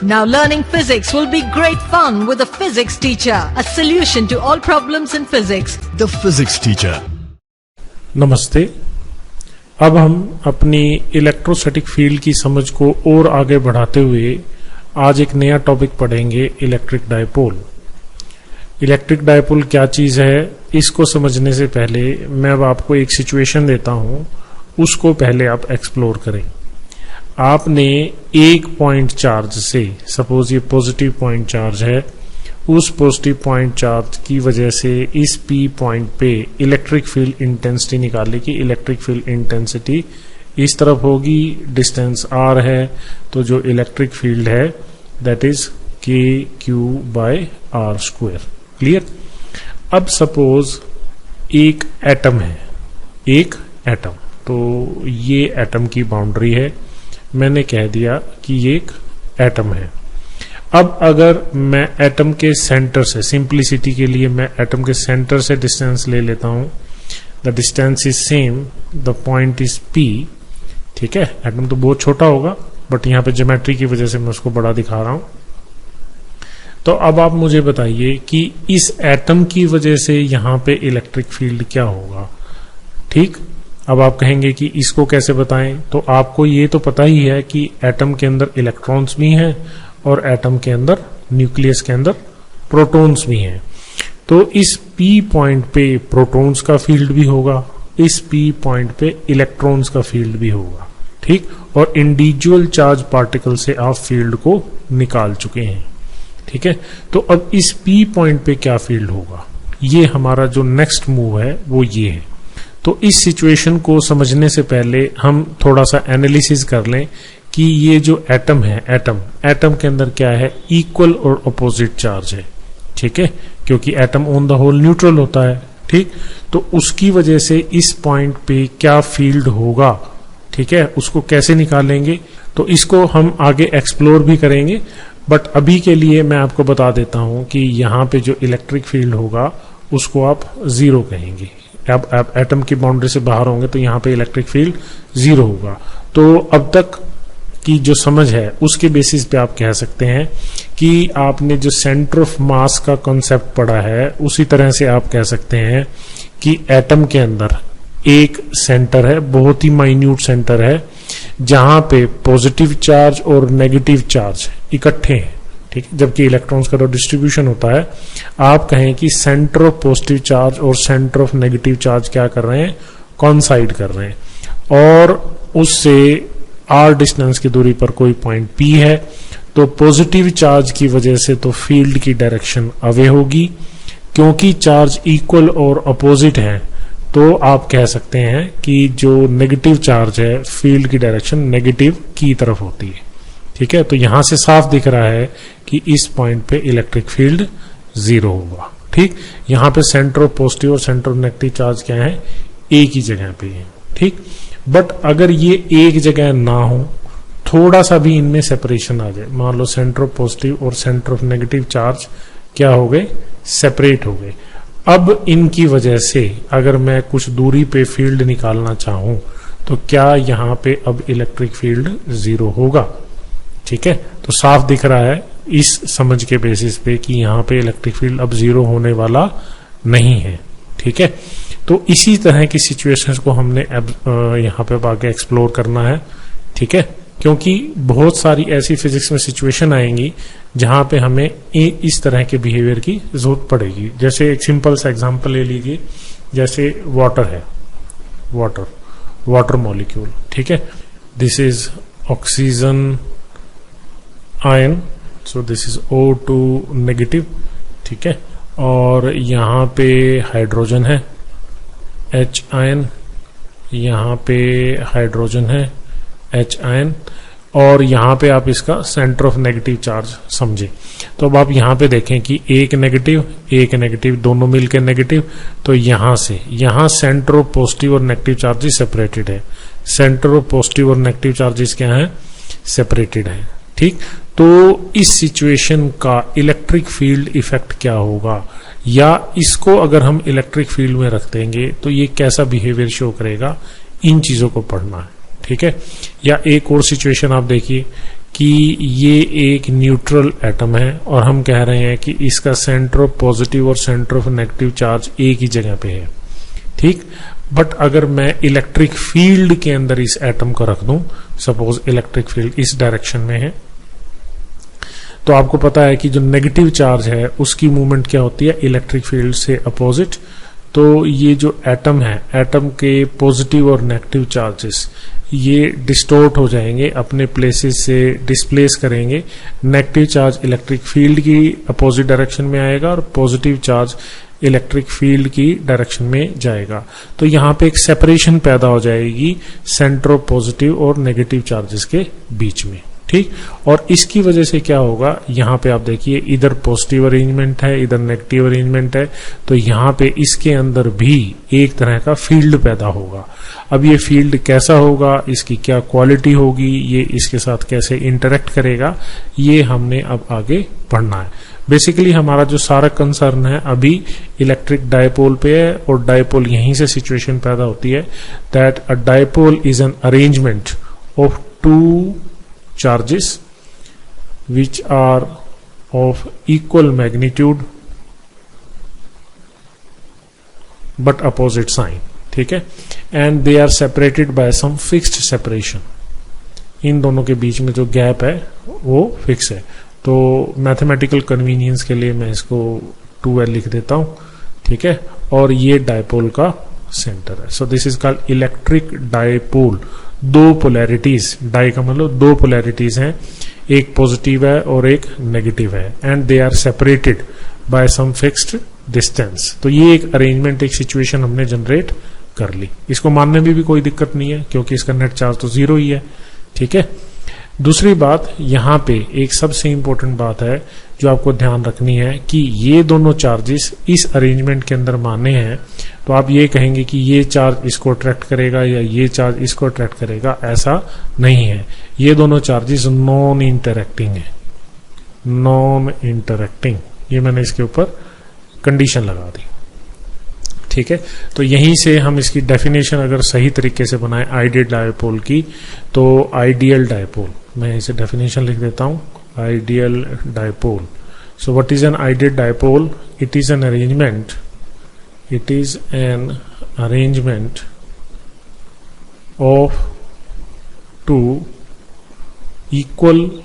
Now learning physics will be great fun with a physics teacher, a solution to all problems in physics. The Physics Teacher. नमस्ते। अब हम अपनी electrostatic field की समझ को और आगे बढ़ाते हुए आज एक नया टॉपिक पढ़ेंगे, इलेक्ट्रिक डायपोल। इलेक्ट्रिक डायपोल क्या चीज है, इसको समझने से पहले मैं अब आपको एक सिचुएशन देता हूं, उसको पहले आप एक्सप्लोर करें। आपने एक पॉइंट चार्ज से, सपोज ये पॉजिटिव पॉइंट चार्ज है, उस पॉजिटिव पॉइंट चार्ज की वजह से इस पी पॉइंट पे इलेक्ट्रिक फील्ड इंटेंसिटी निकाली कि इलेक्ट्रिक फील्ड इंटेंसिटी इस तरफ होगी, डिस्टेंस आर है, तो जो इलेक्ट्रिक फील्ड है that is K Q by R square. Clear. अब सपोज एक एटम है, एक एटम, तो ये एटम की बाउंड्री है, मैंने कह दिया कि ये एक एटम है। अब अगर मैं एटम के सेंटर से, सिंप्लिसिटी के लिए मैं एटम के सेंटर से डिस्टेंस ले लेता हूं, the distance is same, the point is P. ठीक है, एटम तो बहुत छोटा होगा बट यहां पे ज्योमेट्री की वजह से मैं उसको बड़ा दिखा रहा हूं। तो अब आप मुझे बताइए कि इस एटम की वजह से यहां पे इलेक्ट्रिक फील्ड क्या होगा। ठीक, अब आप कहेंगे कि इसको कैसे बताएं, तो आपको ये तो पता ही है कि एटम के अंदर इलेक्ट्रॉन्स भी हैं और एटम के अंदर, न्यूक्लियस के अंदर प्रोटॉन्स भी हैं। तो इस पी पॉइंट पे प्रोटॉन्स का फील्ड भी होगा, इस पी पॉइंट पे इलेक्ट्रॉन्स का फील्ड भी होगा। ठीक, और इंडिविजुअल चार्ज पार्टिकल से आप फील्ड को निकाल चुके हैं। ठीक है, तो अब इस पी पॉइंट पे क्या फील्ड होगा, ये हमारा जो नेक्स्ट मूव है वो ये है। तो इस सिचुएशन को समझने से पहले हम थोड़ा सा एनालिसिस कर लें कि ये जो एटम है, एटम के अंदर क्या है, इक्वल और अपोजिट चार्ज है। ठीक है, क्योंकि atom on the whole neutral होता है। ठीक, तो उसकी वजह से इस पॉइंट पे क्या फील्ड होगा, ठीक है, उसको कैसे निकालेंगे, तो इसको हम आगे एक्सप्लोर भी करेंगे। बट अभी के लिए मैं आपको बता देता हूं कि यहाँ पे जो इलेक्ट्रिक फील्ड होगा उसको आप जीरो कहेंगे। अब आप एटम की बाउंड्री से बाहर होंगे तो यहाँ पे इलेक्ट्रिक फील्ड जीरो होगा। तो अब तक की जो समझ है उसके बेसिस पे आप कह सकते हैं कि आपने जो सेंटर ऑफ मास का कॉन्सेप्ट पढ़ा है उसी तरह से आप कह सकते हैं कि एटम के अंदर एक सेंटर है, बहुत ही माइन्यूट सेंटर है, जहां पे पॉजिटिव चार्ज और नेगेटिव चार्ज इकट्ठे हैं। ठीक, जबकि इलेक्ट्रॉन्स का जो डिस्ट्रीब्यूशन होता है, आप कहें कि सेंटर ऑफ पॉजिटिव चार्ज और सेंटर ऑफ नेगेटिव चार्ज क्या कर रहे हैं, कॉन्साइड कर रहे हैं, और उससे आर डिस्टेंस की दूरी पर कोई पॉइंट पी है, तो पॉजिटिव चार्ज की वजह से तो फील्ड की डायरेक्शन अवे होगी। क्योंकि चार्ज इक्वल और अपोजिट है तो आप कह सकते हैं कि जो नेगेटिव चार्ज है फील्ड की डायरेक्शन नेगेटिव की तरफ होती है। ठीक है, तो यहां से साफ दिख रहा है कि इस पॉइंट पे इलेक्ट्रिक फील्ड जीरो होगा। ठीक, यहां पे सेंटर ऑफ पॉजिटिव और सेंटर ऑफ नेगेटिव चार्ज क्या है, एक ही जगह पे है। ठीक, बट अगर ये एक जगह ना हो, थोड़ा सा भी इनमें सेपरेशन आ जाए, मान लो सेंटर ऑफ पॉजिटिव और सेंटर ऑफ नेगेटिव चार्ज क्या हो गए, सेपरेट हो गए। अब इनकी वजह से अगर मैं कुछ दूरी पे फील्ड निकालना चाहूं तो क्या यहां पे अब इलेक्ट्रिक फील्ड जीरो होगा। ठीक है, तो साफ दिख रहा है इस समझ के बेसिस पे कि यहाँ पे इलेक्ट्रिक फील्ड अब जीरो होने वाला नहीं है। ठीक है, तो इसी तरह की सिचुएशंस को हमने अब यहाँ पे आगे एक्सप्लोर करना है। ठीक है, क्योंकि बहुत सारी ऐसी फिजिक्स में सिचुएशन आएंगी जहां पे हमें इस तरह के बिहेवियर की जरूरत पड़ेगी। जैसे एक सिंपल सा एग्जांपल ले लीजिए, जैसे वाटर है, वाटर मॉलिक्यूल। ठीक है, this is oxygen ion, so this is O2 negative. ठीक है, और यहाँ पे हाइड्रोजन है H आयन, यहाँ पे हाइड्रोजन है H आयन, और यहाँ पे आप इसका सेंटर ऑफ नेगेटिव चार्ज समझे। तो अब आप यहाँ पे देखें कि एक नेगेटिव दोनों मिलकर नेगेटिव, तो यहाँ से यहाँ सेंटर ऑफ पॉजिटिव और नेगेटिव चार्जेस सेपरेटेड है, सेंटर ऑफ पॉजिटिव और नेगेटिव चार्जेस क्या है, सेपरेटेड है। ठीक, तो इस सिचुएशन का इलेक्ट्रिक फील्ड इफेक्ट क्या होगा, या इसको अगर हम इलेक्ट्रिक फील्ड में रख देंगे तो ये कैसा बिहेवियर शो करेगा, इन चीजों को पढ़ना है। ठीक है, या एक और सिचुएशन आप देखिए कि ये एक न्यूट्रल एटम है और हम कह रहे हैं कि इसका सेंटर ऑफ पॉजिटिव और सेंटर ऑफ नेगेटिव चार्ज एक ही जगह पे है, ठीक। बट अगर मैं इलेक्ट्रिक फील्ड के अंदर इस एटम को रख दूं, सपोज इलेक्ट्रिक फील्ड इस डायरेक्शन में है, तो आपको पता है कि जो नेगेटिव चार्ज है उसकी मूवमेंट क्या होती है, इलेक्ट्रिक फील्ड से अपोजिट। तो ये जो एटम है, एटम के पॉजिटिव और नेगेटिव चार्जेस ये डिस्टोर्ट हो जाएंगे, अपने प्लेसेस से डिस्प्लेस करेंगे। नेगेटिव चार्ज इलेक्ट्रिक फील्ड की अपोजिट डायरेक्शन में आएगा और पॉजिटिव चार्ज इलेक्ट्रिक फील्ड की डायरेक्शन में जाएगा। तो यहाँ पे एक सेपरेशन पैदा हो जाएगी सेंटर ऑफ पॉजिटिव और नेगेटिव चार्जेस के बीच में, ठीक। और इसकी वजह से क्या होगा, यहाँ पे आप देखिए इधर पॉजिटिव अरेंजमेंट है, इधर नेगेटिव अरेंजमेंट है, तो यहाँ पे इसके अंदर भी एक तरह का फील्ड पैदा होगा। अब ये फील्ड कैसा होगा, इसकी क्या क्वालिटी होगी, ये इसके साथ कैसे इंटरेक्ट करेगा, ये हमने अब आगे पढ़ना है। बेसिकली हमारा जो सारा कंसर्न है अभी इलेक्ट्रिक डायपोल पे है, और डायपोल यहीं से सिचुएशन पैदा होती है that a dipole is an arrangement of two charges which are of equal magnitude but opposite sign, ठीक है, and they are separated by some fixed separation। इन दोनों के बीच में जो गैप है वो फिक्स है। तो मैथमेटिकल कन्वीनियंस के लिए मैं इसको 2L लिख देता हूं, ठीक है, और ये डायपोल का सेंटर है। So this is called electric dipole. दो पोलैरिटीज, डाई का मतलब दो पोलैरिटीज हैं, एक पॉजिटिव है और एक नेगेटिव है, and they are separated by some fixed distance. तो ये एक अरेंजमेंट, एक सिचुएशन हमने जनरेट कर ली। इसको मानने में भी कोई दिक्कत नहीं है क्योंकि इसका नेट चार्ज तो 0 ही है, ठीक है। दूसरी बात, यहाँ पे एक सबसे इंपॉर्टेंट बात है जो आपको ध्यान रखनी है कि ये दोनों चार्जेस इस अरेंजमेंट के अंदर माने हैं, तो आप ये कहेंगे कि ये चार्ज इसको अट्रैक्ट करेगा या ये चार्ज इसको अट्रैक्ट करेगा, ऐसा नहीं है। ये दोनों चार्जेस नॉन इंटरैक्टिंग है, नॉन इंटरैक्टिंग। ये मैंने इसके ऊपर कंडीशन लगा दी, ठीक है। तो यहीं से हम इसकी डेफिनेशन अगर सही तरीके से बनाएं आइडियल डायपोल की, तो आइडियल डायपोल, मैं इसे डेफिनेशन लिख देता हूं, ideal dipole. So what is an ideal dipole? It is an arrangement, it is an arrangement of two equal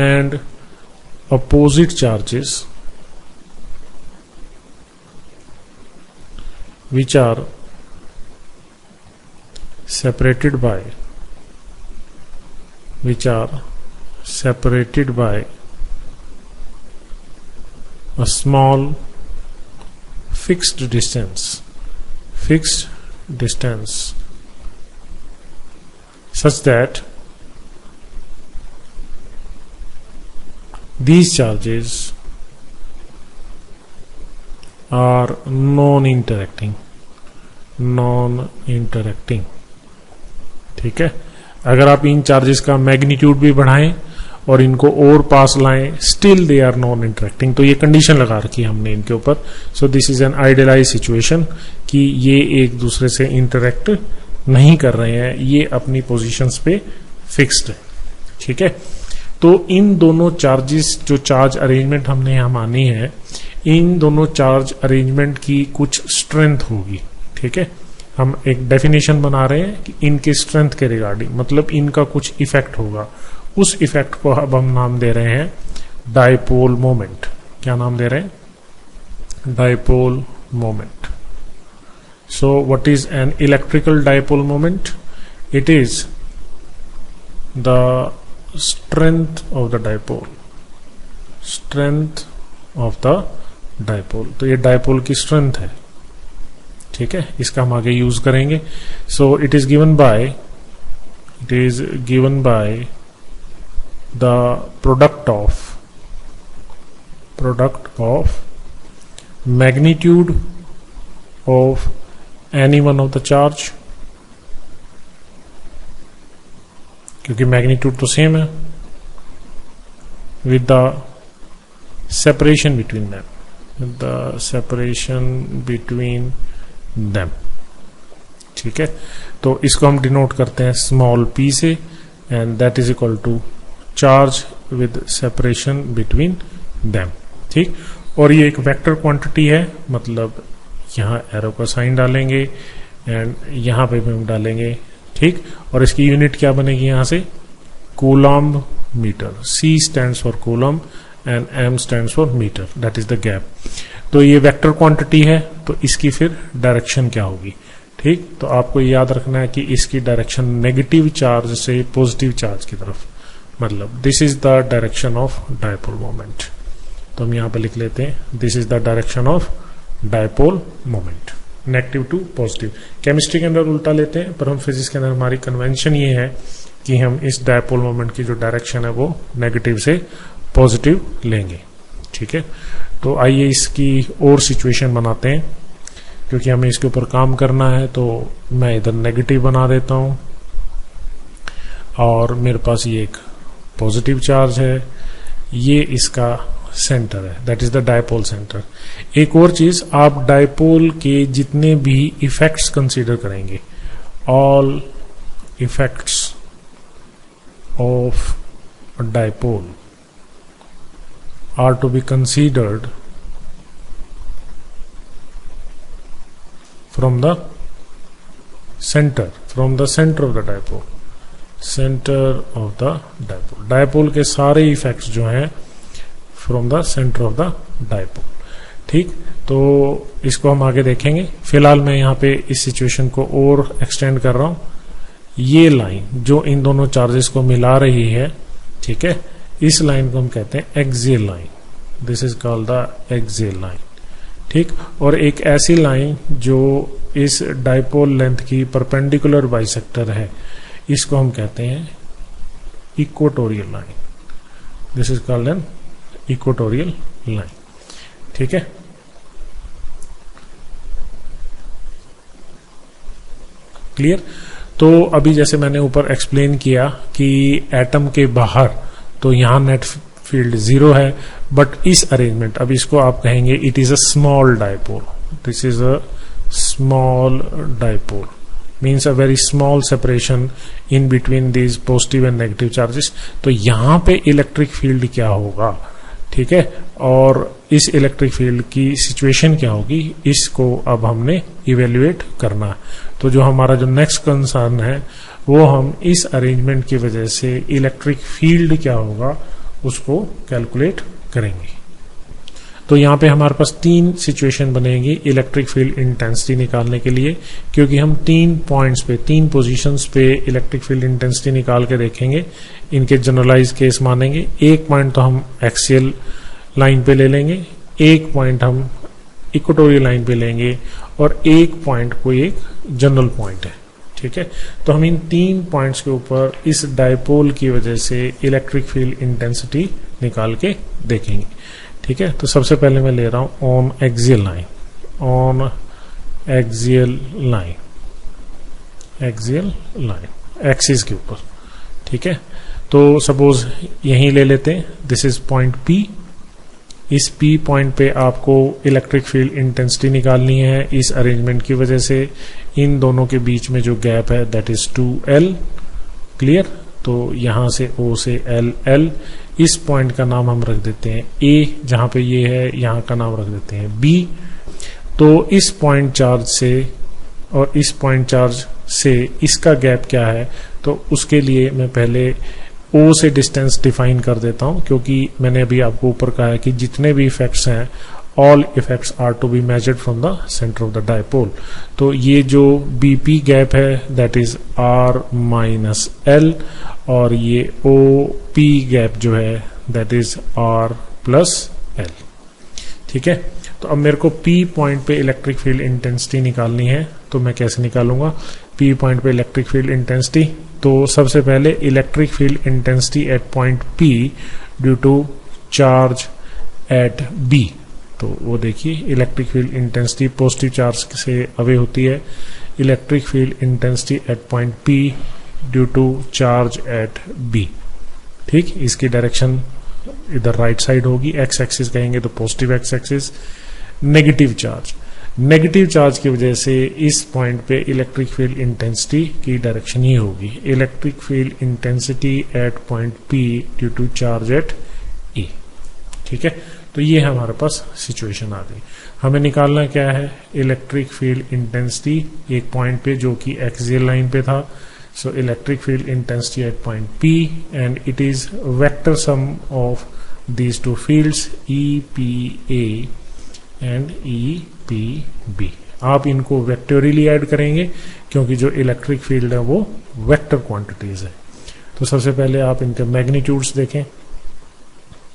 and opposite charges which are separated by a small fixed distance such that these charges are non-interacting, ठीक है। अगर आप इन charges का magnitude भी बढ़ाएं और इनको और पास लाएं, still they are non interacting. तो ये कंडीशन लगा रखी है हमने इनके ऊपर। So this is an idealize situation कि ये एक दूसरे से इंटरेक्ट नहीं कर रहे हैं, ये अपनी पोजीशंस पे फिक्स्ड है, ठीक है। तो इन दोनों चार्जेस, जो चार्ज अरेंजमेंट हमने यहां मानी है, इन दोनों चार्ज अरेंजमेंट की कुछ स्ट्रेंथ होगी, ठीक है। हम एक डेफिनेशन बना रहे हैं कि इनके स्ट्रेंथ के रिगार्डिंग, मतलब इनका कुछ इफेक्ट होगा। उस इफेक्ट को अब हम नाम दे रहे हैं डायपोल मोमेंट। क्या नाम दे रहे हैं? Dipole moment. So what is an electrical dipole moment? It is the strength of the dipole, strength of the dipole. तो ये डायपोल की स्ट्रेंथ है, ठीक है, इसका हम आगे यूज करेंगे। So it is given by the product of magnitude of any one of the charge, क्योंकि मैग्नीट्यूड तो सेम है, with the separation between them, ठीक है। तो इसको हम डिनोट करते हैं स्मॉल p से, and that is equal to charge with separation between them, ठीक। और ये एक वेक्टर क्वांटिटी है, मतलब यहाँ एरो का साइन डालेंगे एंड यहाँ पे भी हम डालेंगे, ठीक। और इसकी यूनिट क्या बनेगी यहाँ से, coulomb metre. C stands for coulomb and M stands for metre, that is the gap. तो ये वेक्टर क्वांटिटी है, तो इसकी फिर डायरेक्शन क्या होगी, ठीक। तो आपको याद रखना है कि इसकी डायरेक्शन नेगेटिव चार्ज से पॉजिटिव चार्ज की तरफ, मतलब this is the direction of dipole moment. तो हम यहाँ पे लिख लेते हैं, this is the direction of dipole moment, negative to positive. Chemistry के अंदर उल्टा लेते हैं, पर हम फिजिक्स के अंदर हमारी कन्वेंशन ये है कि हम इस डायपोल मोमेंट की जो डायरेक्शन है वो नेगेटिव से पॉजिटिव लेंगे, ठीक है। तो आइए इसकी और सिचुएशन बनाते हैं, क्योंकि हमें इसके ऊपर काम करना है। तो मैं इधर नेगेटिव बना देता हूं और मेरे पास ये एक पॉजिटिव चार्ज है, ये इसका सेंटर है, that is the dipole centre. एक और चीज, आप डायपोल के जितने भी इफेक्ट्स कंसीडर करेंगे, all effects of dipole are to be considered from the center of the dipole, center of the dipole। Dipole के सारे इफेक्ट्स जो हैं from the centre of the dipole, ठीक। तो इसको हम आगे देखेंगे। फिलहाल मैं यहाँ पे इस सिचुएशन को और एक्सटेंड कर रहा हूं। ये लाइन जो इन दोनों चार्जेस को मिला रही है, ठीक है, इस लाइन को हम कहते हैं axial line, this is called the axial line, ठीक। और एक ऐसी लाइन जो इस डायपोल लेंथ की परपेंडिकुलर बाइसेक्टर है, इसको हम कहते हैं equatorial line, this is called an equatorial line, ठीक है। क्लियर। तो अभी जैसे मैंने ऊपर एक्सप्लेन किया कि एटम के बाहर तो यहां नेट फील्ड 0 है, बट इस अरेंजमेंट, अब इसको आप कहेंगे it is a small dipole, this is a small dipole, means a very small separation in between these positive and negative charges. तो यहां पे इलेक्ट्रिक फील्ड क्या होगा, ठीक है, और इस इलेक्ट्रिक फील्ड की सिचुएशन क्या होगी, इसको अब हमने इवेल्युएट करना है। तो जो हमारा जो नेक्स्ट कंसर्न है वो हम इस अरेंजमेंट की वजह से इलेक्ट्रिक फील्ड क्या होगा उसको कैलकुलेट करेंगे। तो यहाँ पे हमारे पास 3 सिचुएशन बनेगी इलेक्ट्रिक फील्ड इंटेंसिटी निकालने के लिए, क्योंकि हम 3 पॉइंट्स पे, 3 पोजीशंस पे इलेक्ट्रिक फील्ड इंटेंसिटी निकाल के देखेंगे, इनके जनरलाइज केस मानेंगे। एक पॉइंट तो हम एक्सियल लाइन पे ले लेंगे, एक पॉइंट हम इक्वेटोरियल लाइन पे लेंगे, और एक पॉइंट कोई एक जनरल पॉइंट है, ठीक है। तो हम इन 3 पॉइंट्स के ऊपर इस डायपोल की वजह से इलेक्ट्रिक फील्ड इंटेंसिटी निकाल के देखेंगे, ठीक है। तो सबसे पहले मैं ले रहा हूं on axial line, on axial line, axial line axis के ऊपर, ठीक है। तो सपोज यहीं ले लेते हैं, दिस इज पॉइंट P। इस P पॉइंट पे आपको इलेक्ट्रिक फील्ड इंटेंसिटी निकालनी है इस अरेंजमेंट की वजह से। इन दोनों के बीच में जो गैप है दैट इज 2L, क्लियर। तो यहां से O से L, इस पॉइंट का नाम हम रख देते हैं A, जहां पे ये है यहां का नाम रख देते हैं B। तो इस पॉइंट चार्ज से और इस पॉइंट चार्ज से इसका गैप क्या है, तो उसके लिए मैं पहले O से डिस्टेंस डिफाइन कर देता हूं, क्योंकि मैंने अभी आपको ऊपर कहा है कि जितने भी इफेक्ट्स हैं, all effects are to be measured from the centre of the dipole. तो ये जो BP गैप है दैट इज R-L, और ये OP गैप जो है दैट इज R+L, ठीक है। तो अब मेरे को P पॉइंट पे इलेक्ट्रिक फील्ड इंटेंसिटी निकालनी है, तो मैं कैसे निकालूंगा P पॉइंट पे इलेक्ट्रिक फील्ड इंटेंसिटी। तो सबसे पहले electric field intensity at point P due to charge at B। तो वो देखिए electric field intensity positive charge से अवे होती है, electric field intensity at point P due to charge at B, ठीक। इसकी डायरेक्शन इधर राइट साइड होगी, एक्स एक्सिस कहेंगे तो positive x axis. Negative charge, negative charge की वजह से इस पॉइंट पे इलेक्ट्रिक फील्ड इंटेंसिटी की डायरेक्शन ही होगी, electric field intensity at point P due to charge at E. ठीक है, तो ये हमारे पास सिचुएशन आ गई। हमें निकालना क्या है, इलेक्ट्रिक फील्ड इंटेंसिटी एक पॉइंट पे जो कि एक्सियल लाइन पे था। So electric field intensity at point P and it is vector sum of these two fields E P A and E P B. आप इनको वेक्टोरियली ऐड करेंगे क्योंकि जो इलेक्ट्रिक फील्ड है वो वेक्टर क्वांटिटीज है। तो सबसे पहले आप इनके मैग्नीट्यूड्स देखें,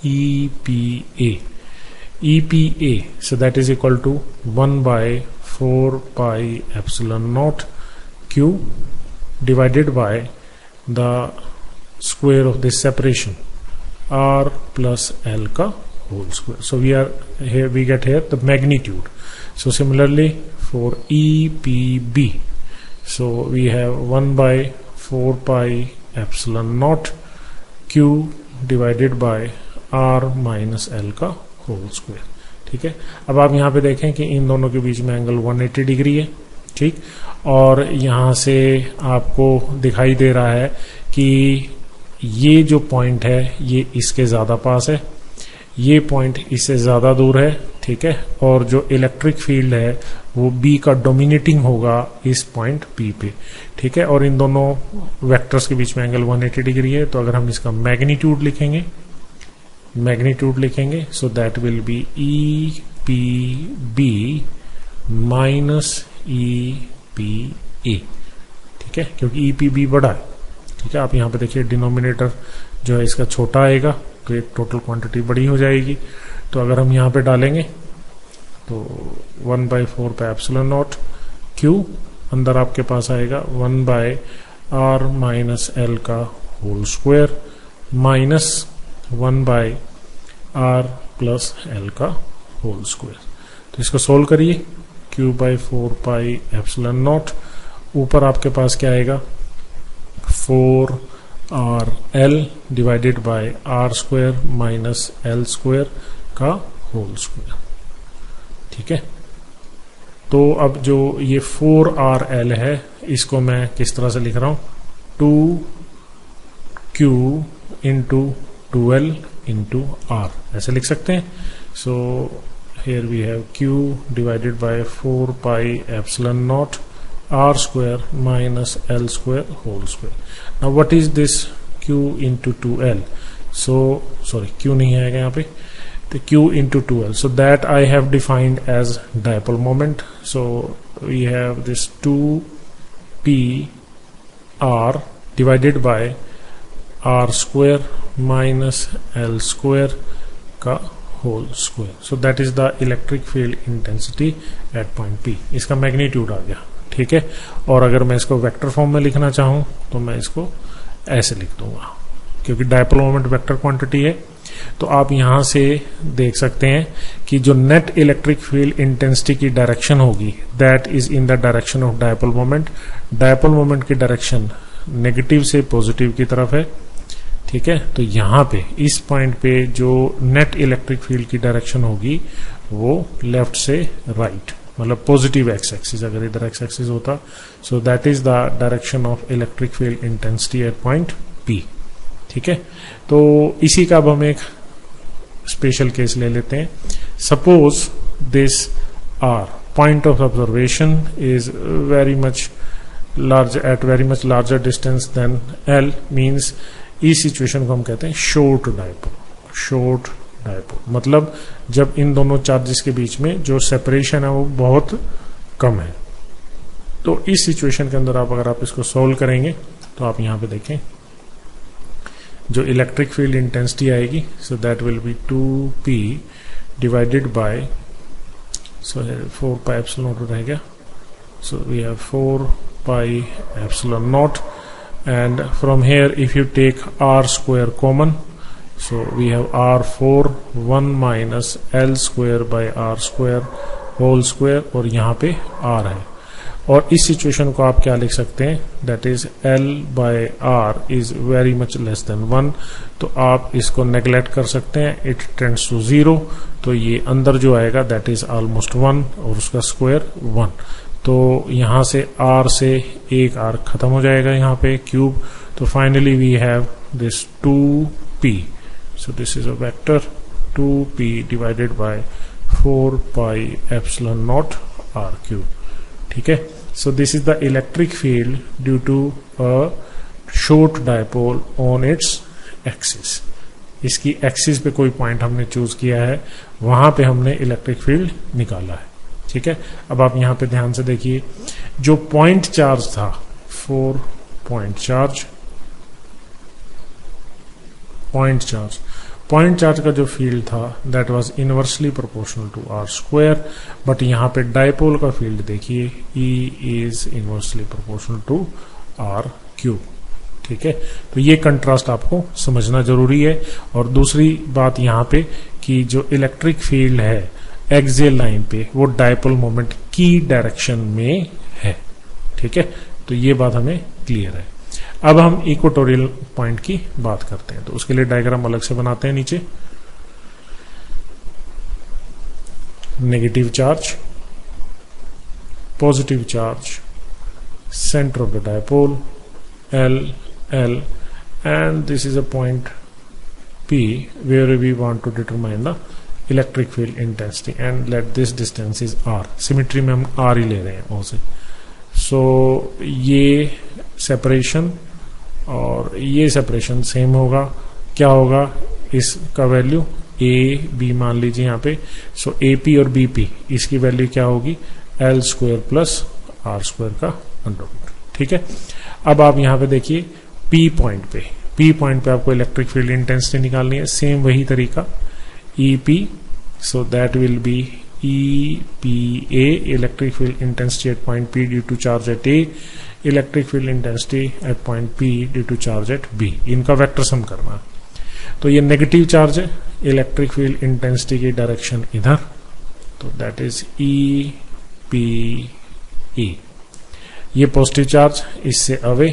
ई P A, E P A, so that is equal to 1 by 4 pi epsilon naught q divided by the square of this separation r plus l ka whole square. So we get here the magnitude. So similarly for EPB, so we have 1 by 4 pi epsilon naught q divided by r minus l का whole square. ठीक है, अब आप यहाँ पे देखें कि इन दोनों के बीच में एंगल 180 डिग्री है। ठीक, और यहाँ से आपको दिखाई दे रहा है कि ये जो पॉइंट है ये इसके ज्यादा पास है, ये पॉइंट इससे ज्यादा दूर है। ठीक है, और जो इलेक्ट्रिक फील्ड है वो बी का डोमिनेटिंग होगा इस पॉइंट पी पे। ठीक है, और इन दोनों वेक्टर्स के बीच में एंगल 180 डिग्री है। तो अगर हम इसका मैग्नीट्यूड लिखेंगे so that will be E P B minus E P A. ठीक है, क्योंकि ई पी बी बड़ा है। ठीक है, आप यहाँ पे देखिए डिनोमिनेटर जो है इसका छोटा आएगा तो एक टोटल क्वांटिटी बड़ी हो जाएगी। तो अगर हम यहाँ पे डालेंगे तो 1 by 4 पे एप्सिलॉन नॉट क्यू, अंदर आपके पास आएगा 1 by r माइनस एल का whole square minus 1 by r plus L का होल स्क्वायर। तो इसको सोल्व करिए, q by 4 pi epsilon naught, ऊपर आपके पास क्या आएगा 4 r l divided by r square minus l square का होल स्क्वायर। ठीक है, तो अब जो ये 4rl है इसको मैं किस तरह से लिख रहा हूं, 2q into 2l into r, ऐसे लिख सकते हैं। So here we have q divided by 4 pi epsilon naught r square minus l square whole square. Now what is this q into 2l, so sorry q नहीं आएगा यहाँ पे, the q into 2l, so that I have defined as dipole moment. So we have this 2p r divided by r square minus l square का whole square. So that is the electric field intensity at point P. इसका magnitude आ गया। ठीक है, और अगर मैं इसको vector form में लिखना चाहूं तो मैं इसको ऐसे लिख दूंगा, क्योंकि डायपोल मोमेंट वेक्टर क्वांटिटी है। तो आप यहां से देख सकते हैं कि जो नेट इलेक्ट्रिक फील्ड इंटेंसिटी की डायरेक्शन होगी that is in the direction of dipole moment. Dipole moment की डायरेक्शन नेगेटिव से पॉजिटिव की तरफ है। ठीक है, तो यहां पे इस पॉइंट पे जो नेट इलेक्ट्रिक फील्ड की डायरेक्शन होगी वो लेफ्ट से राइट, मतलब पॉजिटिव एक्स एक्सिस, अगर इधर एक्स एक्सिस होता, so that is the direction of electric field intensity at point P. ठीक है, तो इसी का अब हम एक स्पेशल केस ले लेते हैं। Suppose this R point of observation is very much large at very much larger distance than L, means इस सिचुएशन को हम कहते हैं शॉर्ट डायपोल। शॉर्ट डायपोल मतलब जब इन दोनों चार्जेस के बीच में जो सेपरेशन है वो बहुत कम है। तो इस सिचुएशन के अंदर अगर आप इसको सोल्व करेंगे तो आप यहां पे देखें जो इलेक्ट्रिक फील्ड इंटेंसिटी आएगी, so that will be 2p divided by, so 4 pi epsilon naught रहेगा। So we have 4 pi epsilon naught, and from here if you take r square common, so we have r4 1 minus l square by r square whole square, और यहाँ पे r है। और इस situation को आप क्या लिख सकते हैं, that is L by R is very much less than 1, तो आप इसको नेग्लेक्ट कर सकते हैं, इट टेंड्स टू 0, तो ये अंदर जो आएगा दैट इज ऑलमोस्ट 1 और उसका स्क्वायर 1, तो यहां से R से एक R खत्म हो जाएगा यहाँ पे क्यूब, तो finally we have this 2p, so this is a vector 2p divided by 4 pi epsilon naught R cube, ठीक है। So this is the electric field due to a short dipole on its axis. इसकी axis पे कोई point हमने choose किया है, वहां पे हमने इलेक्ट्रिक फील्ड निकाला है, ठीक है। अब आप यहां पे ध्यान से देखिए, जो पॉइंट चार्ज था 4 पॉइंट चार्ज का जो फील्ड था that was inversely proportional to R square, but यहां पे डायपोल का फील्ड देखिए E is inversely proportional to R cube, ठीक है। तो ये कंट्रास्ट आपको समझना जरूरी है। और दूसरी बात यहां पे कि जो इलेक्ट्रिक फील्ड है एक्सियल लाइन पे वो डायपोल मोमेंट की डायरेक्शन में है, ठीक है। तो ये बात हमें क्लियर है। अब हम इक्वेटोरियल पॉइंट की बात करते हैं, तो उसके लिए डायग्राम अलग से बनाते हैं। नीचे negative charge, positive charge, centre of the dipole L and this is a point P where we want to determine the electric field intensity and let this distance is R, symmetry में हम R ही ले रहे हैं उसे। सो ये separation और ये separation same होगा, क्या होगा, इसका वैल्यू A B मान लीजिए यहाँ पे, सो AP और BP इसकी वैल्यू क्या होगी, L square plus R square का अंडर रूट, ठीक है। अब आप यहाँ पे देखिए P पॉइंट पे आपको इलेक्ट्रिक फील्ड इंटेंसिटी निकालनी है, सेम वही तरीका EP, so that will be EPA, electric field intensity at point P due to charge at A, electric field intensity at point P due to charge at B, इनका vector sum करना है। तो ये negative charge है, electric field intensity की direction इधर, तो that is EPE। ये पॉजिटिव चार्ज इससे अवे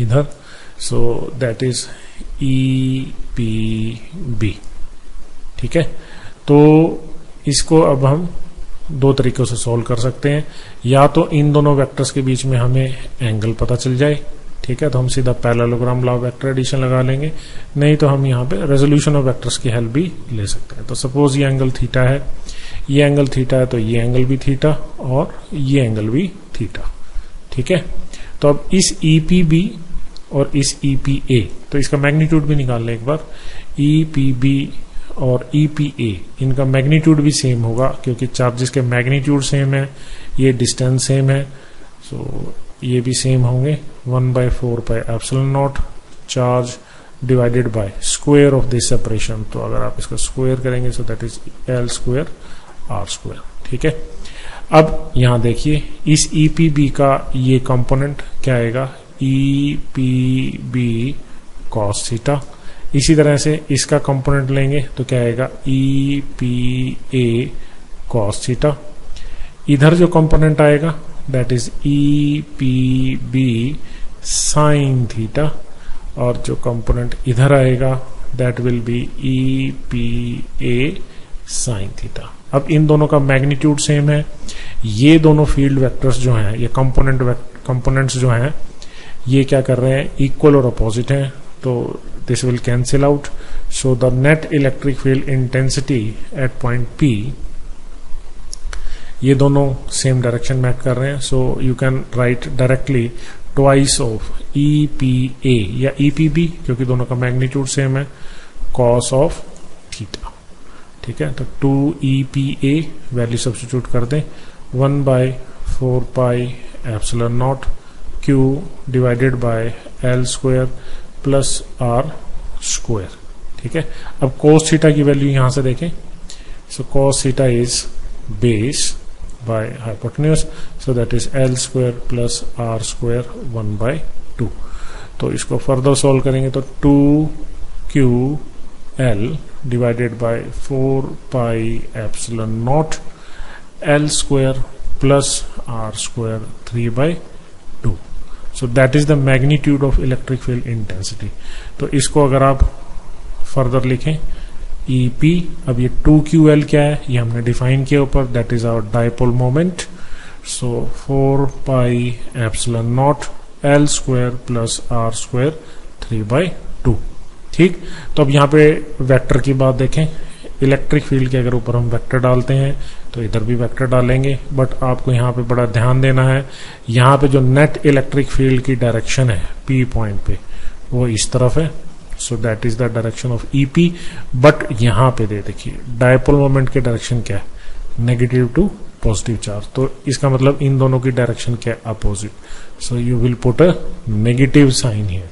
इधर, सो दैट इज EPB, ठीक है। तो इसको अब हम दो तरीकों से सॉल्व कर सकते हैं, या तो इन दोनों वेक्टर्स के बीच में हमें एंगल पता चल जाए, ठीक है, तो हम सीधा पैरेललोग्राम लॉ वेक्टर एडिशन लगा लेंगे, नहीं तो हम यहाँ पे रेजोल्यूशन ऑफ वेक्टर्स की हेल्प भी ले सकते हैं। तो सपोज ये एंगल थीटा है, ये एंगल थीटा है, तो ये एंगल भी थीटा और ये एंगल भी थीटा, ठीक है। तो अब इस EPB और इस EPA, तो इसका मैग्नीट्यूड भी निकाल लें एक बार, EPB और EPA इनका मैग्नीट्यूड भी सेम होगा, क्योंकि चार्जेस के मैग्नीट्यूड सेम है, ये डिस्टेंस सेम है, सो ये भी सेम होंगे, 1/4 पाई epsilon not charge divided by square of this separation, तो अगर आप इसका स्क्वायर करेंगे so that is L square R square, ठीक है। अब यहां देखिए इस EPB का ये कंपोनेंट क्या आएगा, EPB cos थीटा, इसी तरह से इसका कंपोनेंट लेंगे तो क्या आएगा, EPA cos थीटा, इधर जो कंपोनेंट आएगा that is EPB sin theta, और जो कंपोनेंट इधर आएगा that will be EPA sin theta. अब इन दोनों का मैग्नीट्यूड सेम है, ये दोनों फील्ड वेक्टर्स जो हैं, ये कंपोनेंट्स जो हैं, ये क्या कर रहे हैं, इक्वल और अपोजिट हैं, तो this will cancel out, so the net electric field intensity at point P, ये दोनों सेम डायरेक्शन मैच कर रहे हैं, so you can write directly twice of EPA या EPB, क्योंकि दोनों का मैग्नीट्यूड सेम है, cos ऑफ थीटा, ठीक है। तो 2EPA वैल्यू सब्स्टिट्यूट कर दें, 1/4 पाई epsilon not Q divided bye L square plus R square, ठीक है। अब cos थीटा की वैल्यू यहां से देखें, सो cos theta is base by hypotenuse, so that is L square plus R square 1/2। तो इसको फर्दर सॉल्व करेंगे तो 2QL divided by 4 pi epsilon not L square plus r square 3/2. So that is the magnitude of electric field intensity. तो इसको अगर आप further लिखें EP, अब ये 2QL क्या है ये हमने डिफाइन किया ऊपर, that is our dipole moment. So 4 pi epsilon naught L square plus R square 3/2. ठीक, तो अब यहाँ पे वेक्टर की बात देखें. इलेक्ट्रिक फील्ड के अगर ऊपर हम वेक्टर डालते हैं तो इधर भी वेक्टर डालेंगे, बट आपको यहाँ पे बड़ा ध्यान देना है. यहाँ पे जो नेट इलेक्ट्रिक फील्ड की डायरेक्शन है P पॉइंट पे वो इस तरफ है. So that is the direction of EP. But यहाँ पे देखिए डायपोल मोमेंट की डायरेक्शन क्या है, नेगेटिव टू पॉजिटिव चार्ज. तो इसका मतलब इन दोनों की डायरेक्शन क्या है, opposite. So you will put a negative sign here.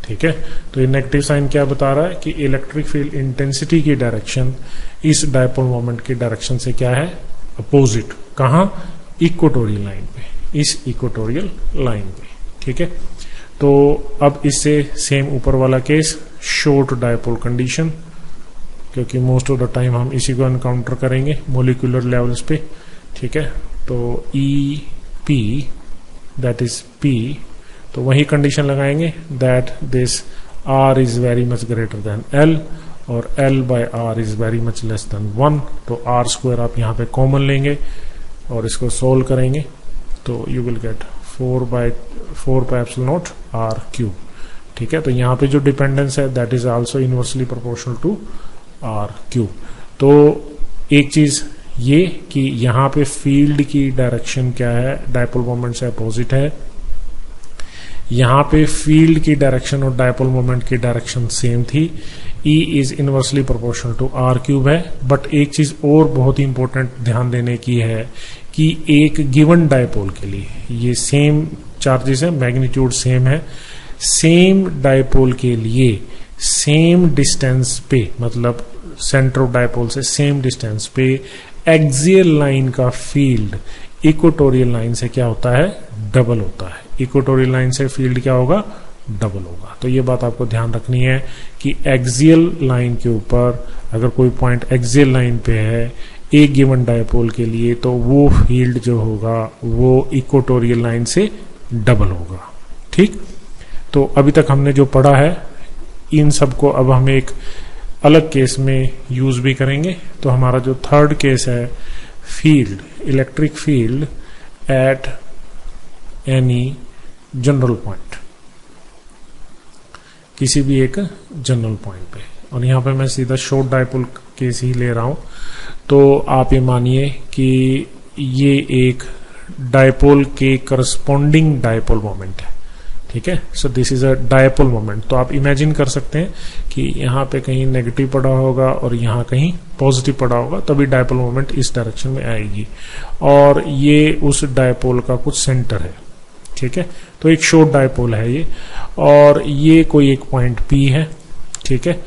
ठीक है, तो ये नेगेटिव साइन क्या बता रहा है कि इलेक्ट्रिक फील्ड इंटेंसिटी की डायरेक्शन इस डायपोल मोमेंट की डायरेक्शन से क्या है, अपोजिट. कहाँ, इक्वेटोरियल लाइन पे, इस इक्वेटोरियल लाइन पे. ठीक है, तो अब इससे सेम ऊपर वाला केस, शॉर्ट डायपोल कंडीशन, क्योंकि मोस्ट ऑफ द टाइम हम इसी को एनकाउंटर करेंगे मोलिकुलर लेवल्स पे. ठीक है, तो EP दैट इज P, तो वही कंडीशन लगाएंगे that this R is very much greater than L और L by R is very much less than 1. तो R स्क्वायर आप यहाँ पे कॉमन लेंगे और इसको सोल्व करेंगे तो you will get 4 pi epsilon naught R cube. ठीक है, तो यहाँ पे जो डिपेंडेंस है that is also inversely proportional to R cube. तो एक चीज ये कि यहाँ पे फील्ड की डायरेक्शन क्या है, डायपोल मोमेंट से अपोजिट है. यहाँ पे फील्ड की डायरेक्शन और डायपोल मोमेंट की डायरेक्शन सेम थी. E is inversely proportional to R cube है. बट एक चीज और बहुत ही इंपॉर्टेंट ध्यान देने की है कि एक गिवन डायपोल के लिए ये सेम चार्जेस है, मैग्नीट्यूड सेम है. सेम डायपोल के लिए सेम डिस्टेंस पे, मतलब सेंटर ऑफ डायपोल से सेम डिस्टेंस पे एक्सियल लाइन का फील्ड इक्वेटोरियल लाइन से क्या होता है, डबल होता है. इक्वेटोरियल लाइन से फील्ड क्या होगा, डबल होगा. तो ये बात आपको ध्यान रखनी है कि एक्सियल लाइन के ऊपर अगर कोई पॉइंट एक्सियल लाइन पे है एक गिवन डायपोल के लिए, तो वो फील्ड जो होगा वो इक्वेटोरियल लाइन से डबल होगा. ठीक, तो अभी तक हमने जो पढ़ा है इन सबको अब हम एक अलग केस में यूज भी करेंगे. तो हमारा जो थर्ड केस है, field, electric field at any general point, किसी भी एक जनरल पॉइंट पे. और यहां पे मैं सीधा शॉर्ट डायपोल केस ही ले रहा हूं. तो आप ये मानिए कि ये एक डायपोल के करस्पॉन्डिंग डायपोल मोमेंट है. ठीक है, so this is a dipole moment. तो आप इमेजिन कर सकते हैं कि यहाँ पे कहीं नेगेटिव पड़ा होगा और यहाँ कहीं पॉजिटिव पड़ा होगा, तभी डायपोल मोमेंट इस डायरेक्शन में आएगी. और ये उस डायपोल का कुछ सेंटर है. ठीक है, तो एक शॉर्ट डायपोल है ये, और ये कोई एक पॉइंट P है. ठीक है,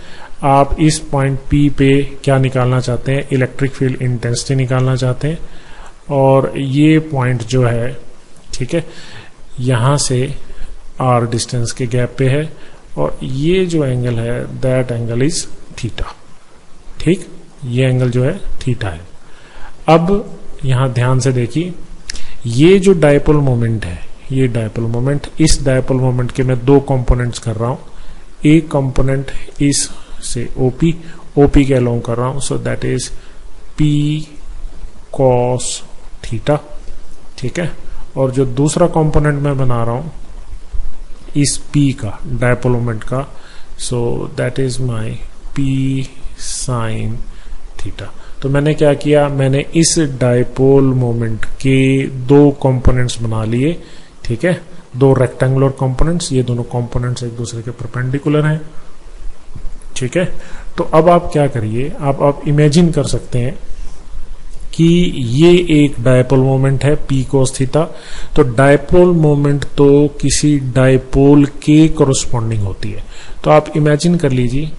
आप इस पॉइंट P पे क्या निकालना चाहते हैं, इलेक्ट्रिक फील्ड इंटेंसिटी निकालना चाहते हैं. और ये पॉइंट जो है, ठीक है, यहां से R डिस्टेंस के गैप पे है, और ये जो एंगल है दैट एंगल इज थीटा. ठीक, ये एंगल जो है थीटा है. अब यहां ध्यान से देखिए, ये जो डायपोल मोमेंट है, ये डायपोल मोमेंट, इस डायपोल मोमेंट के मैं दो कंपोनेंट्स कर रहा हूं. एक कंपोनेंट इस से OP के अलोंग कर रहा हूं, so that is P cos theta. ठीक है, और जो दूसरा कंपोनेंट मैं बना रहा हूं इस P का, डायपोल मोमेंट का, so that is my P sin theta. तो मैंने क्या किया, मैंने इस डायपोल मोमेंट के दो कंपोनेंट्स बना लिए. ठीक है, दो रेक्टेंगुलर कंपोनेंट्स, ये दोनों कंपोनेंट्स एक दूसरे के परपेंडिकुलर हैं. ठीक है, तो अब आप क्या करिए, आप इमेजिन कर सकते हैं कि ये एक डायपोल मोमेंट है P cos थीटा. तो डायपोल मोमेंट तो किसी डायपोल के कोरस्पॉन्डिंग होती है. तो आप इमेजिन कर लीजिए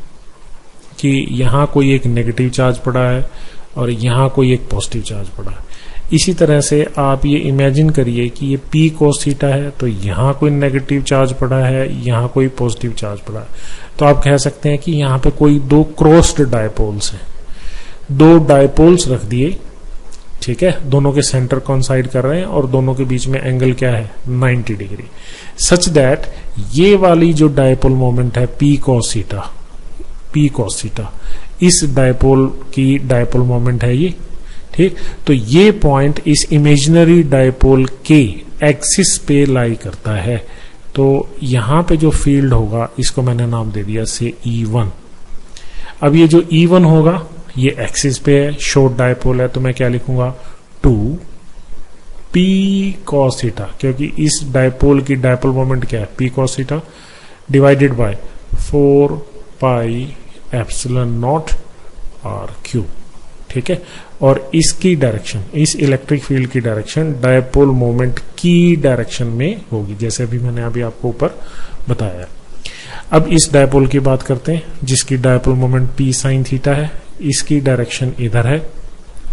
कि यहां कोई एक नेगेटिव चार्ज पड़ा है और यहां कोई एक पॉजिटिव चार्ज पड़ा है. इसी तरह से आप ये इमेजिन करिए कि ये P cos थीटा है, तो यहां कोई नेगेटिव चार्ज पड़ा है, यहां कोई पॉजिटिव चार्ज पड़ा है. तो आप कह सकते हैं कि यहां पे कोई दो क्रॉस्ड डायपोल्स हैं. दो डायपोल्स रख दिए ठीक है, दोनों के सेंटर कॉन्साइड कर रहे हैं और दोनों के बीच में एंगल क्या है 90 डिग्री, सच दैट ये वाली जो डायपोल मोमेंट है P cos थीटा, इस डायपोल की डायपोल मोमेंट है ये, ठीक। तो ये पॉइंट इस इमेजिनरी डायपोल के एक्सिस पे लाई करता है, तो यहां पे जो फील्ड होगा इसको मैंने नाम दे दिया से E1। अब ये जो E1 होगा ये एक्सिस पे है, शॉर्ट डायपोल है, तो मैं क्या लिखूंगा 2p cos थीटा, क्योंकि इस डायपोल की डायपोल मोमेंट क्या है P cos theta, divided by 4 pi epsilon naught R cube, ठीक है। और इसकी डायरेक्शन, इस इलेक्ट्रिक फील्ड की डायरेक्शन डायपोल मोमेंट की डायरेक्शन में होगी, जैसे भी मैंने अभी आपको ऊपर बताया। अब इस डायपोल की बात करते हैं जिसकी dipole moment P sin theta है, इसकी डायरेक्शन इधर है,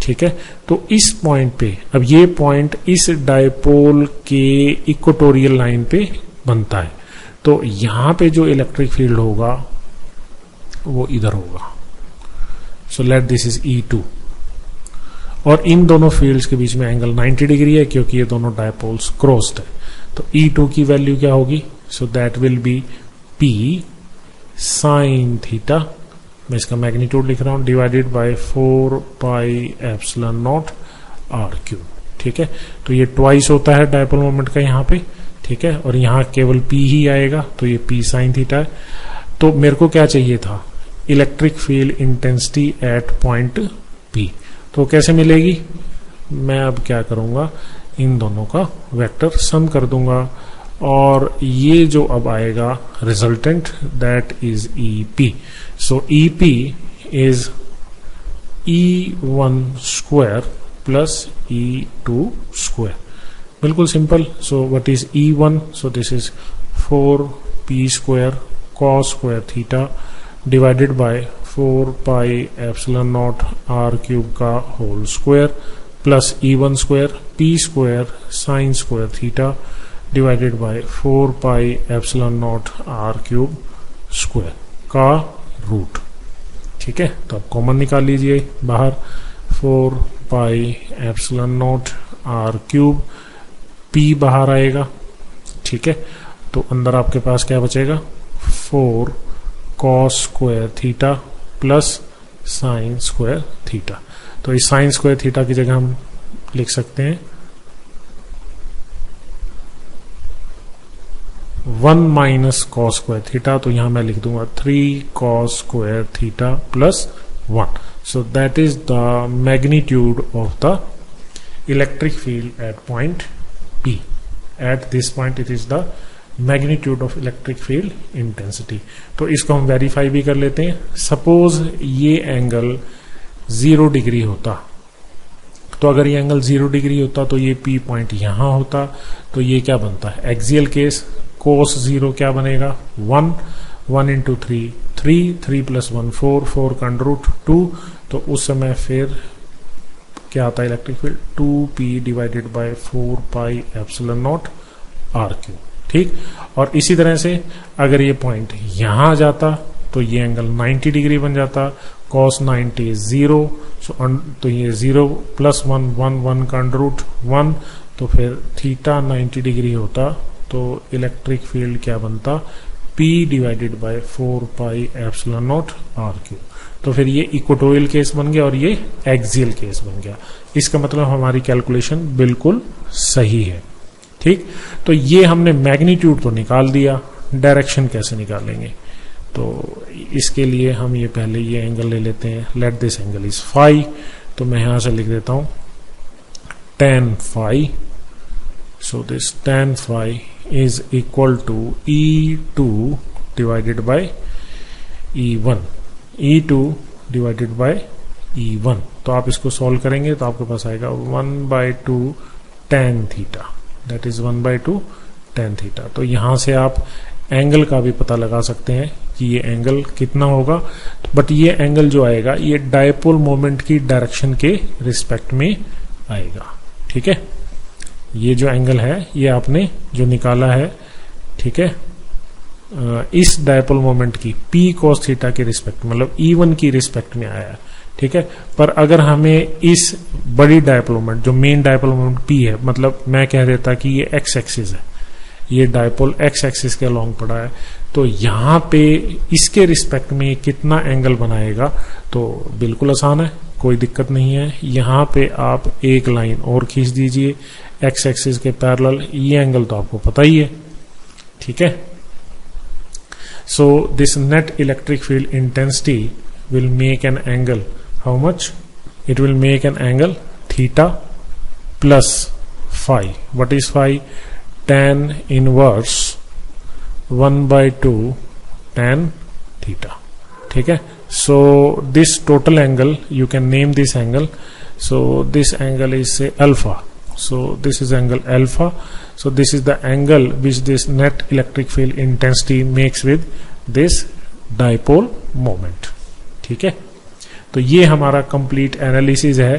ठीक है। तो इस पॉइंट पे, अब ये पॉइंट इस डायपोल के इक्वेटोरियल लाइन पे बनता है, तो यहां पे जो इलेक्ट्रिक फील्ड होगा वो इधर होगा। So let this is E2, और इन दोनों फील्ड्स के बीच में एंगल 90 डिग्री है क्योंकि ये दोनों डायपोल्स क्रॉस्ड है। तो E2 की वैल्यू क्या होगी, so that will be P sin theta, मैं इसका मैग्नीट्यूड लिख रहा हूं, divided by 4 pi epsilon naught R cube, ठीक है। तो ये ट्वाइस होता है डायपोल मोमेंट का यहाँ पे, ठीक है, और यहाँ केवल P ही आएगा, तो ये P sin थीटा है। तो मेरे को क्या चाहिए था, electric field intensity at point P, तो कैसे मिलेगी, मैं अब क्या करूंगा, इन दोनों का वेक्टर सम कर दूंगा, और ये जो अब आएगा resultant that is EP। So EP is E1 square plus E2 square, बिल्कुल simple. So what is E1, so this is 4p square cos square theta divided by 4 pi epsilon naught R cube का whole square plus E1 square p square sine square theta divided by 4 pi epsilon naught R cube square का root, ठीक है। तो अब common निकाल लीजिए बाहर, 4 pi epsilon naught R cube, p बाहर आएगा, ठीक है। तो अंदर आपके पास क्या बचेगा, 4 cos square theta plus sign square theta. तो इस साइन स्क्वायर थीटा की जगह हम लिख सकते हैं 1 माइनस कॉस स्क्वायर थीटा, तो यहां मैं लिख दूंगा 3 cos square theta plus 1। So that is the magnitude of the electric field at point P। At this point it is the magnitude of electric field intensity. तो इसको हम verify भी कर लेते हैं। सपोज ये एंगल 0 डिग्री होता, तो अगर ये एंगल 0 डिग्री होता तो ये P पॉइंट यहां होता, तो ये क्या बनता है, एक्सियल केस, cos 0 क्या बनेगा 1, 1 इंटू 3 3, 3 प्लस 1 4, 4 का अंडर रूट 2, तो उस समय फिर क्या आता है electric field 2p divided by 4 pi epsilon naught R cube, ठीक। और इसी तरह से अगर ये पॉइंट यहां आ जाता तो ये एंगल 90 डिग्री बन जाता, cos 90 0, तो ये 0 प्लस 1 1 1 का अंडर रूट 1, तो फिर थीटा 90 डिग्री होता, तो इलेक्ट्रिक फील्ड क्या बनता P divided by 4 pi epsilon naught R cube. तो फिर ये इक्वेटोरियल केस बन गया और ये एक्सियल केस बन गया। इसका मतलब हमारी कैलकुलेशन बिल्कुल सही है, ठीक। तो ये हमने मैग्नीट्यूड तो निकाल दिया, डायरेक्शन कैसे निकालेंगे, तो इसके लिए हम ये पहले ये एंगल ले लेते हैं, let this angle is phi, तो मैं यहां से लिख देता हूं tan phi. So this tan phi is equal to E2 divided by E1, E2 divided by E1। तो आप इसको सॉल्व करेंगे तो आपके पास आएगा 1/2 tan theta, that is 1/2 tan theta. तो यहां से आप एंगल का भी पता लगा सकते हैं कि ये एंगल कितना होगा, बट ये एंगल जो आएगा ये डायपोल मोमेंट की डायरेक्शन के रिस्पेक्ट में आएगा, ठीक है। ये जो एंगल है ये आपने जो निकाला है, ठीक है, इस डायपोल मोमेंट की P cos थीटा के रिस्पेक्ट, मतलब E1 की रिस्पेक्ट में आया है, ठीक है। पर अगर हमें इस बड़ी डायपोल मोमेंट जो मेन डायपोल मोमेंट P है, मतलब मैं कह देता कि ये एक्स एक्सिस है, ये डायपोल एक्स एक्सिस के अलोंग पड़ा है, तो यहां पे इसके रिस्पेक्ट में कितना एंगल बनाएगा, तो बिल्कुल आसान है, कोई दिक्कत नहीं है। यहां पे आप एक लाइन और खींच दीजिए एक्स एक्सिस के पैरेलल, ये एंगल तो आपको पता ही है, ठीक है। So this net electric field intensity will make an angle, how much? It will make an angle theta plus phi. What is phi? Tan inverse 1 by 2 tan theta. ठीक है। So this total angle, you can name this angle. So this angle is say alpha. So this is angle alpha. So this is the angle which this net electric field intensity makes with this dipole moment. ठीक है। तो ये हमारा complete analysis है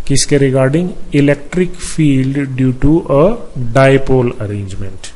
किसके regarding, electric field due to a dipole arrangement.